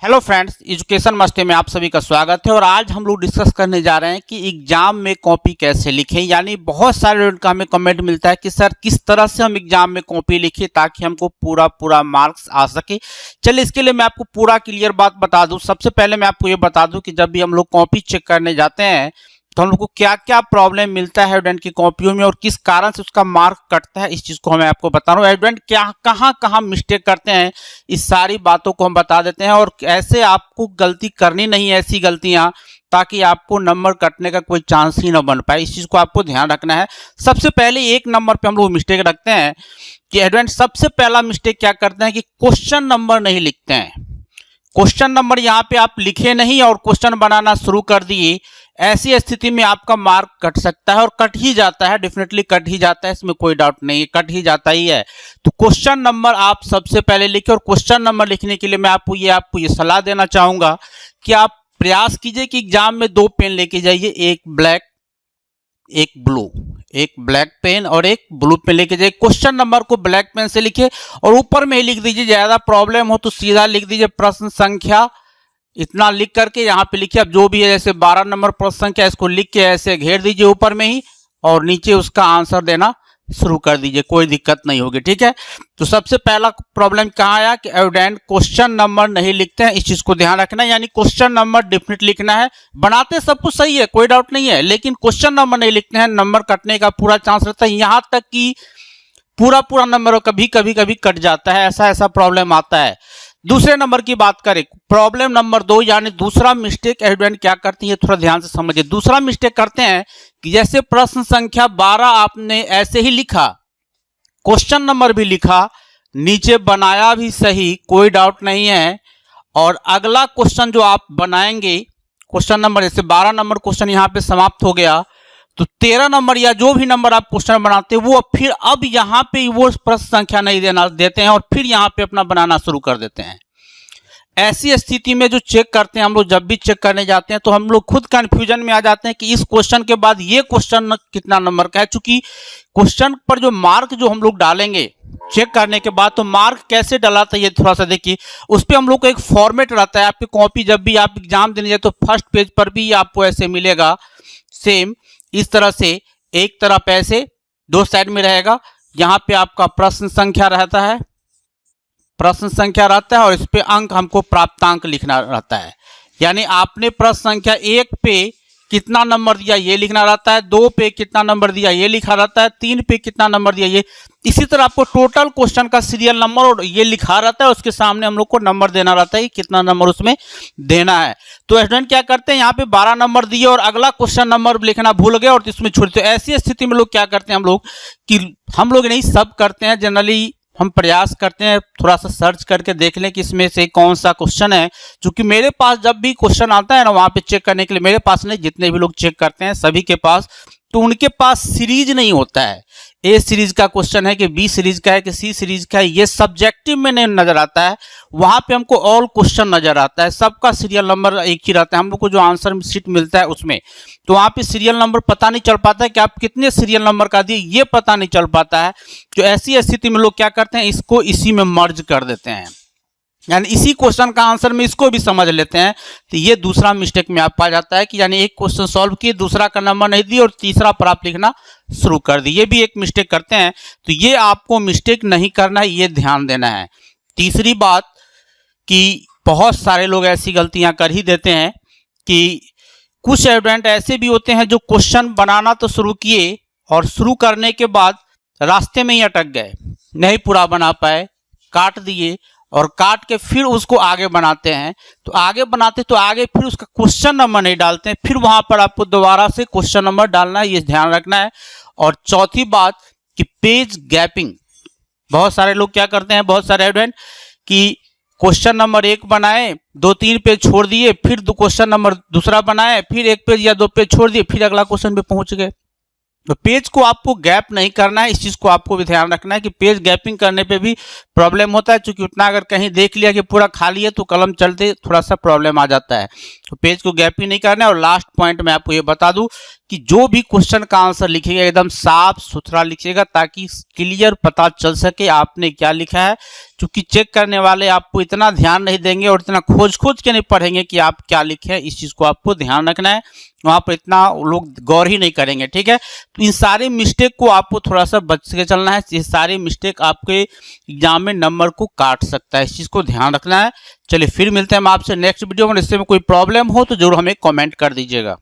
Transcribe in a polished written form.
Hello friends, education मस्ती में आप सभी का स्वागत है। और आज हम लोग डिस्कस करने जा रहे हैं कि एग्जाम में कॉपी कैसे लिखें। यानी बहुत सारे लोगों का हमें कमेंट मिलता है कि सर किस तरह से हम एग्जाम में कॉपी लिखें ताकि हमको पूरा मार्क्स आ सके। चलिए इसके लिए मैं आपको पूरा क्लियर बात बता दूं। सबसे पहले मैं आपको ये बता दूं कि जब भी हम लोग कॉपी चेक करने जाते हैं तो हम लोग को क्या क्या प्रॉब्लम मिलता है स्टूडेंट की कॉपियों में और किस कारण से उसका मार्क कटता है, इस चीज को मैं आपको बता रहा हूँ। स्टूडेंट क्या कहाँ मिस्टेक करते हैं, इस सारी बातों को हम बता देते हैं। और ऐसे आपको गलती करनी नहीं है, ऐसी गलतियां, ताकि आपको नंबर कटने का कोई चांस ही ना बन पाए। इस चीज को आपको ध्यान रखना है। सबसे पहले एक नंबर पे हम लोग मिस्टेक रखते हैं कि स्टूडेंट सबसे पहला मिस्टेक क्या करते हैं कि क्वेश्चन नंबर नहीं लिखते हैं। क्वेश्चन नंबर यहाँ पे आप लिखे नहीं और क्वेश्चन बनाना शुरू कर दिए। ऐसी स्थिति में आपका मार्क कट सकता है और कट ही जाता है, डेफिनेटली कट ही जाता है, इसमें कोई डाउट नहीं है, कट ही जाता ही है। तो क्वेश्चन नंबर आप सबसे पहले लिखें। और क्वेश्चन नंबर लिखने के लिए मैं आपको ये सलाह देना चाहूंगा कि आप प्रयास कीजिए कि एग्जाम में 2 पेन लेके जाइए, एक ब्लैक एक ब्लू, एक ब्लैक पेन और एक ब्लू पेन लेके जाइए। क्वेश्चन नंबर को ब्लैक पेन से लिखिए और ऊपर में ही लिख दीजिए। ज्यादा प्रॉब्लम हो तो सीधा लिख दीजिए प्रश्न संख्या, इतना लिख करके यहाँ पे लिखिए। अब जो भी है, जैसे 12 नंबर प्रश्न संख्या, इसको लिख के ऐसे घेर दीजिए ऊपर में ही और नीचे उसका आंसर देना शुरू कर दीजिए, कोई दिक्कत नहीं होगी। ठीक है, तो सबसे पहला प्रॉब्लम कहाँ आया कि स्टूडेंट क्वेश्चन नंबर नहीं लिखते हैं। इस चीज को ध्यान रखना है। यानी क्वेश्चन नंबर डेफिनेट लिखना है, बनाते सब कुछ सही है, कोई डाउट नहीं है, लेकिन क्वेश्चन नंबर नहीं लिखते हैं, नंबर कटने का पूरा चांस रहता है। यहां तक कि पूरा नंबर कभी कट जाता है, ऐसा प्रॉब्लम आता है। दूसरे नंबर की बात करें, प्रॉब्लम नंबर 2, यानी दूसरा मिस्टेक स्टूडेंट क्या करते हैं, थोड़ा ध्यान से समझिए। दूसरा मिस्टेक करते हैं कि जैसे प्रश्न संख्या 12 आपने ऐसे ही लिखा, क्वेश्चन नंबर भी लिखा, नीचे बनाया भी सही, कोई डाउट नहीं है, और अगला क्वेश्चन जो आप बनाएंगे, क्वेश्चन नंबर जैसे 12 नंबर क्वेश्चन यहाँ पे समाप्त हो गया, तो 13 नंबर या जो भी नंबर आप क्वेश्चन बनाते हैं वो फिर अब यहाँ पे वो प्रश्न संख्या नहीं देते हैं और फिर यहाँ पे अपना बनाना शुरू कर देते हैं। ऐसी स्थिति में जो चेक करते हैं हम लोग, जब भी चेक करने जाते हैं तो हम लोग खुद कंफ्यूजन में आ जाते हैं कि इस क्वेश्चन के बाद ये क्वेश्चन कितना नंबर का है। चूंकि क्वेश्चन पर जो मार्क जो हम लोग डालेंगे चेक करने के बाद, तो मार्क कैसे डलाता है ये थोड़ा सा देखिए। उस पर हम लोग को एक फॉर्मेट रहता है। आपकी कॉपी जब भी आप एग्जाम देने जाए तो फर्स्ट पेज पर भी आपको ऐसे मिलेगा, सेम इस तरह से, एक तरफ ऐसे 2 साइड में रहेगा। यहाँ पे आपका प्रश्न संख्या रहता है, प्रश्न संख्या रहता है और इस पे अंक हमको प्राप्तांक लिखना रहता है। यानी आपने प्रश्न संख्या 1 पे कितना नंबर दिया ये लिखना रहता है, 2 पे कितना नंबर दिया ये लिखा रहता है, 3 पे कितना नंबर दिया ये। इसी तरह आपको टोटल क्वेश्चन का सीरियल नंबर और ये लिखा रहता है, उसके सामने हम लोग को नंबर देना रहता है कि कितना नंबर उसमें देना है। तो स्टूडेंट क्या करते हैं, यहाँ पे 12 नंबर दिए और अगला क्वेश्चन नंबर लिखना भूल गए और इसमें छोड़ते। ऐसी स्थिति में लोग क्या करते हैं, हम लोग नहीं सब करते हैं, जनरली हम प्रयास करते हैं थोड़ा सा सर्च करके देख लें कि इसमें से कौन सा क्वेश्चन है। क्योंकि मेरे पास जब भी क्वेश्चन आता है ना वहां पे चेक करने के लिए, मेरे पास नहीं, जितने भी लोग चेक करते हैं सभी के पास, तो उनके पास सीरीज नहीं होता है। ए सीरीज का क्वेश्चन है कि बी सीरीज का है कि सी सीरीज का है, ये सब्जेक्टिव में नहीं नजर आता है। वहां पे हमको ऑल क्वेश्चन नजर आता है, सबका सीरियल नंबर एक ही रहता है। हम लोग को जो आंसर शीट मिलता है उसमें, तो वहां पे सीरियल नंबर पता नहीं चल पाता है कि आप कितने सीरियल नंबर का दिए, ये पता नहीं चल पाता है। तो ऐसी स्थिति में लोग क्या करते हैं, इसको इसी में मर्ज कर देते हैं, यानी इसी क्वेश्चन का आंसर में इसको भी समझ लेते हैं। तो ये दूसरा मिस्टेक में आप पा जाता है कि यानी एक क्वेश्चन सॉल्व किए, दूसरा का नंबर नहीं दिए और तीसरा पर आप लिखना शुरू कर दिए, ये भी एक मिस्टेक करते हैं। तो ये आपको मिस्टेक नहीं करना है, ये ध्यान देना है। तीसरी बात कि बहुत सारे लोग ऐसी गलतियां कर ही देते हैं कि कुछ स्टूडेंट ऐसे भी होते हैं जो क्वेश्चन बनाना तो शुरू किए और शुरू करने के बाद रास्ते में ही अटक गए, नहीं पूरा बना पाए, काट दिए और काट के फिर उसको आगे बनाते हैं। तो आगे बनाते तो आगे फिर उसका क्वेश्चन नंबर नहीं डालते हैं, फिर वहां पर आपको दोबारा से क्वेश्चन नंबर डालना है, ये ध्यान रखना है। और चौथी बात कि पेज गैपिंग, बहुत सारे लोग क्या करते हैं, बहुत सारे स्टूडेंट कि क्वेश्चन नंबर 1 बनाए, 2-3 पेज छोड़ दिए, फिर क्वेश्चन नंबर दूसरा बनाए, फिर 1 पेज या 2 पेज छोड़ दिए, फिर अगला क्वेश्चन पे पहुंच गए। तो पेज को आपको गैप नहीं करना है, इस चीज को आपको भी ध्यान रखना है कि पेज गैपिंग करने पे भी प्रॉब्लम होता है, क्योंकि उतना अगर कहीं देख लिया कि पूरा खाली है तो कलम चलते थोड़ा सा प्रॉब्लम आ जाता है। तो पेज को गैप ही नहीं करना है। और लास्ट पॉइंट मैं आपको ये बता दूं कि जो भी क्वेश्चन का आंसर लिखिएगा एकदम साफ सुथरा लिखिएगा, ताकि क्लियर पता चल सके आपने क्या लिखा है। क्योंकि चेक करने वाले आपको इतना ध्यान नहीं देंगे और इतना खोज के नहीं पढ़ेंगे कि आप क्या लिखे हैं। इस चीज को आपको ध्यान रखना है, वहां पर इतना लोग गौर ही नहीं करेंगे, ठीक है। तो इन सारे मिस्टेक को आपको थोड़ा सा बच के चलना है। ये सारे मिस्टेक आपके एग्जाम में नंबर को काट सकता है, इस चीज को ध्यान रखना है। चलिए फिर मिलते हैं हम आपसे नेक्स्ट वीडियो में। इससे में कोई प्रॉब्लम हो तो जरूर हमें कमेंट कर दीजिएगा।